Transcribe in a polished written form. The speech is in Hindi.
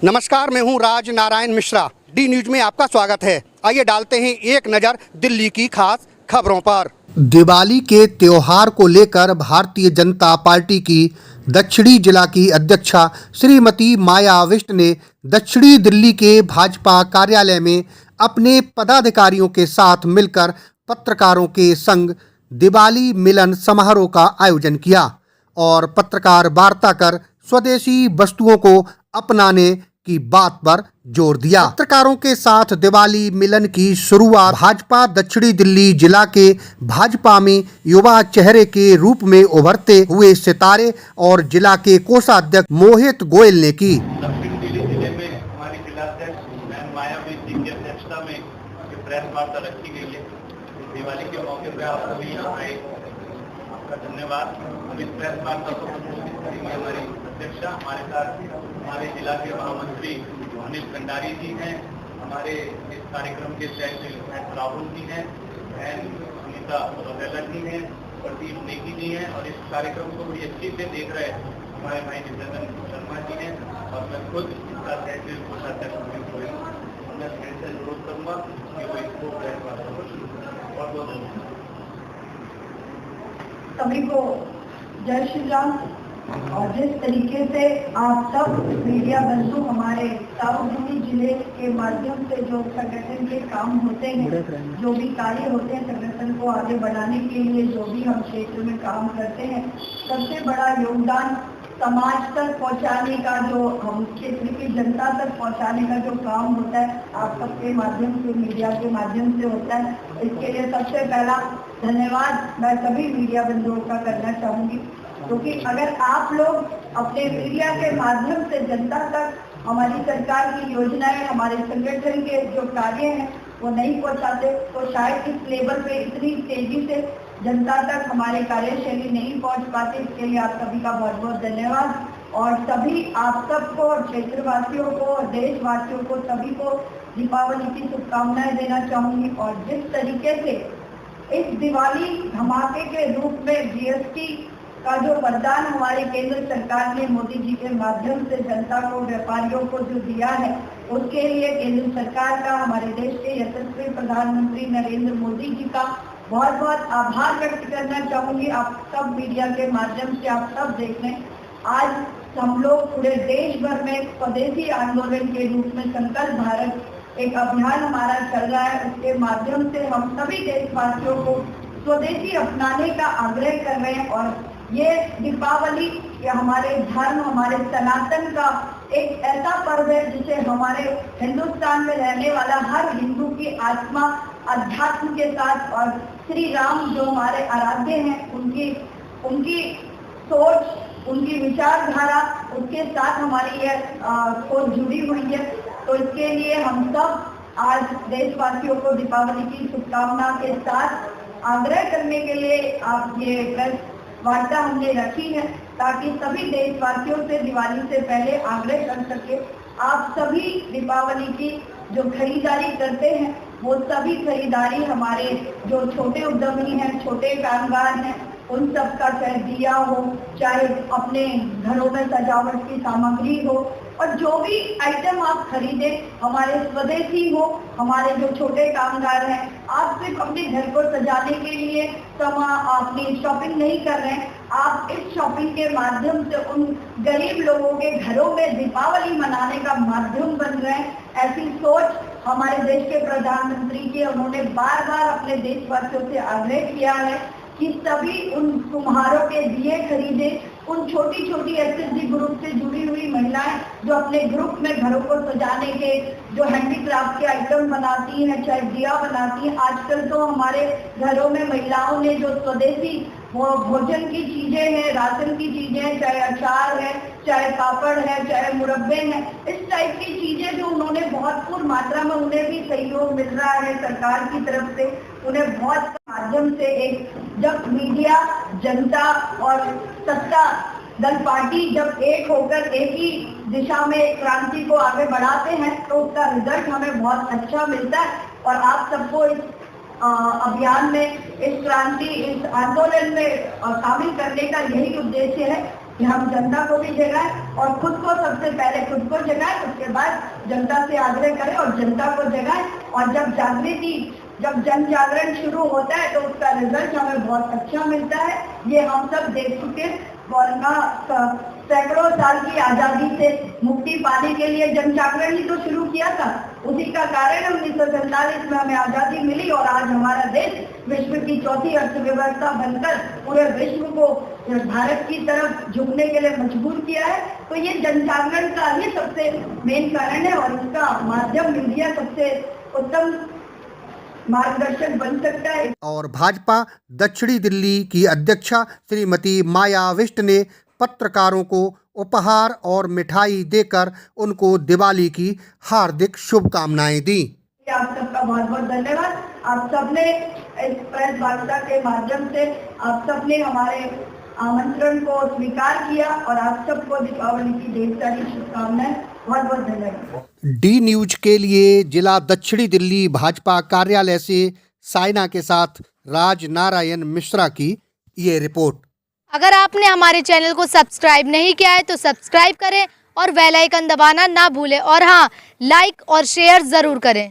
नमस्कार, मैं हूं राज नारायण मिश्रा। डी न्यूज में आपका स्वागत है। आइए डालते हैं एक नज़र दिल्ली की खास खबरों पर। दिवाली के त्योहार को लेकर भारतीय जनता पार्टी की दक्षिणी जिला की अध्यक्षा श्रीमती माया विष्ट ने दक्षिणी दिल्ली के भाजपा कार्यालय में अपने पदाधिकारियों के साथ मिलकर पत्रकारों के संग दिवाली मिलन समारोह का आयोजन किया और पत्रकार वार्ता कर स्वदेशी वस्तुओं को अपनाने की बात पर जोर दिया। पत्रकारों के साथ दिवाली मिलन की शुरुआत भाजपा दक्षिणी दिल्ली जिला के भाजपा में युवा चेहरे के रूप में उभरते हुए सितारे और जिला के कोषाध्यक्ष मोहित गोयल ने की। दक्षिण दिल्ली जिले में हमारी जिलाध्यक्ष बहन माया विष्ट जी की अध्यक्षता में प्रेस वार्ता रखी गई है। दिवाली के मौके पर आप सभी यहाँ आए, आपका धन्यवाद। हम इस प्रेस वार्ता को संबोधित करेंगे। हमारी अध्यक्षा हमारे साथ हमारे जिला के महामंत्री अनिल भंडारी जी हैं, हमारे इस कार्यक्रम के चेयरमैन राहुल जी हैं, बहन सुनीता रोजेला जी हैं, प्रदीप नेगी जी हैं और इस कार्यक्रम को बड़ी अच्छी से देख रहे हमारे भाई नित्यानंद शर्मा जी हैं और मैं खुद इसका कोषाध्यक्ष हूँ। मैं से अनुरोध करूँगा कि वो इसको प्रेस वार्ता को शुरू करें। बहुत बहुत धन्यवाद। सभी को जय श्री राम। और जिस तरीके से आप सब मीडिया बंधु हमारे साउथ दिल्ली जिले के माध्यम से जो संगठन के काम होते हैं, जो भी कार्य होते हैं संगठन को आगे बढ़ाने के लिए, जो भी हम क्षेत्र में काम करते हैं, सबसे बड़ा योगदान समाज तक पहुंचाने का, जो हम क्षेत्र की जनता तक पहुंचाने का जो काम होता है, आप सबके माध्यम से, मीडिया के माध्यम से होता है। इसके लिए सबसे पहला धन्यवाद मैं सभी मीडिया बंधुओं का करना चाहूँगी, क्योंकि अगर आप लोग अपने मीडिया के माध्यम से जनता तक हमारी सरकार की योजनाएं, हमारे संगठन के जो कार्य हैं वो नहीं पहुंचाते, तो शायद इस लेवल पे इतनी तेजी से जनता तक हमारे कार्यशैली नहीं पहुंच पाते। इसके लिए आप सभी का बहुत बहुत धन्यवाद। और सभी आप सबको, क्षेत्रवासियों को, देशवासियों को, सभी को दीपावली की शुभकामनाएं देना चाहूँगी। और जिस तरीके से इस दिवाली धमाके के रूप में जीएसटी का जो वरदान हमारे केंद्र सरकार ने मोदी जी के माध्यम से जनता को, व्यापारियों को जो दिया है, उसके लिए केंद्र सरकार का, हमारे देश के यशस्वी प्रधानमंत्री नरेंद्र मोदी जी का बहुत बहुत आभार व्यक्त करना चाहूँगी। आप सब मीडिया के माध्यम से आप सब देख रहे हैं, आज हम लोग पूरे देश भर में स्वदेशी आंदोलन के रूप में संकल्प भारत एक अभियान हमारा चल रहा है। उसके माध्यम से हम सभी देशवासियों को स्वदेशी अपनाने का आग्रह कर रहे हैं। और ये दीपावली हमारे धर्म, हमारे सनातन का एक ऐसा पर्व है जिसे हमारे हिंदुस्तान में रहने वाला हर हिंदू की आत्मा अध्यात्म के साथ, और श्री राम जो हमारे आराध्य हैं, उनकी सोच, उनकी विचारधारा, उसके साथ हमारी ये सोच जुड़ी हुई है। तो इसके लिए हम सब आज देशवासियों को दीपावली की शुभकामना के साथ आग्रह करने के लिए आप ये प्रेस वार्ता हमने रखी है, ताकि सभी देशवासियों से दिवाली से पहले आग्रह कर सके। आप सभी दीपावली की जो खरीदारी करते हैं, वो सभी खरीदारी हमारे जो छोटे उद्यमी हैं, छोटे कामगार हैं, उन सब का, चाहे दिया हो, चाहे अपने घरों में सजावट की सामग्री हो, और जो भी आइटम आप खरीदे हमारे स्वदेशी हो, हमारे जो छोटे कामगार हैं, आप सिर्फ अपने घर को सजाने के लिए अपनी शॉपिंग नहीं कर रहे हैं, आप इस शॉपिंग के माध्यम से उन गरीब लोगों के घरों में दीपावली मनाने का माध्यम बन रहे हैं। ऐसी सोच हमारे देश के प्रधानमंत्री की, उन्होंने बार बार अपने देशवासियों से आग्रह किया है कि सभी उन कुम्हारों के दिए खरीदे, उन छोटी छोटी एसएचजी ग्रुप से जुड़ी हुई महिलाएं जो अपने ग्रुप में घरों को सजाने के जो हैंडीक्राफ्ट के आइटम बनाती हैं, चाहे दिया बनाती हैं। आजकल तो हमारे घरों में महिलाओं ने जो स्वदेशी वो भोजन की चीजें हैं, राशन की चीजें हैं, चाहे अचार है, चाहे पापड़ है, चाहे मुरब्बे हैं, इस टाइप की चीजें जो उन्होंने भरपूर मात्रा में, उन्हें भी सहयोग मिल रहा है सरकार की तरफ से, उन्हें बहुत माध्यम से एक जब मीडिया, जनता और सत्ता दल पार्टी जब एक होकर एक ही दिशा में क्रांति को आगे बढ़ाते हैं, तो उसका रिजल्ट हमें बहुत अच्छा मिलता है। और आप सबको इस अभियान में, इस क्रांति, इस आंदोलन में शामिल करने का यही उद्देश्य है कि हम जनता को भी जगाएं और खुद को सबसे पहले खुद को जगाएं, उसके बाद जनता से आग्रह करें और जनता को जगाएं। और जब जन जागरण शुरू होता है तो उसका रिजल्ट हमें बहुत अच्छा मिलता है। ये हम सब देख चुके। वरना सैकड़ों साल की आजादी से मुक्ति पाने के लिए जन जागरण ही तो शुरू किया था। उसी का कारण 1947 में हमें आजादी मिली और आज हमारा देश विश्व की चौथी अर्थव्यवस्था बनकर पूरे विश्व को भारत की तरफ झुकने के लिए मजबूर किया है। तो ये जन जागरण का ही सबसे मेन कारण है और इसका माध्यम मीडिया सबसे उत्तम मार्गदर्शक बन सकता है। और भाजपा दक्षिणी दिल्ली की अध्यक्षा श्रीमती माया विष्ट ने पत्रकारों को उपहार और मिठाई देकर उनको दिवाली की हार्दिक शुभकामनाएं दी। आप सबका बहुत बहुत धन्यवाद। आप सबने इस प्रेस वार्ता के माध्यम से आप सबने हमारे आमंत्रण को स्वीकार किया और आप सबको दीपावली की ढेर सारी शुभकामनाएं। बहुत बहुत धन्यवाद। डी न्यूज के लिए जिला दक्षिणी दिल्ली भाजपा कार्यालय से साइना के साथ राज नारायण मिश्रा की ये रिपोर्ट। अगर आपने हमारे चैनल को सब्सक्राइब नहीं किया है तो सब्सक्राइब करें और बेल आइकन दबाना ना भूलें और हाँ, लाइक और शेयर ज़रूर करें।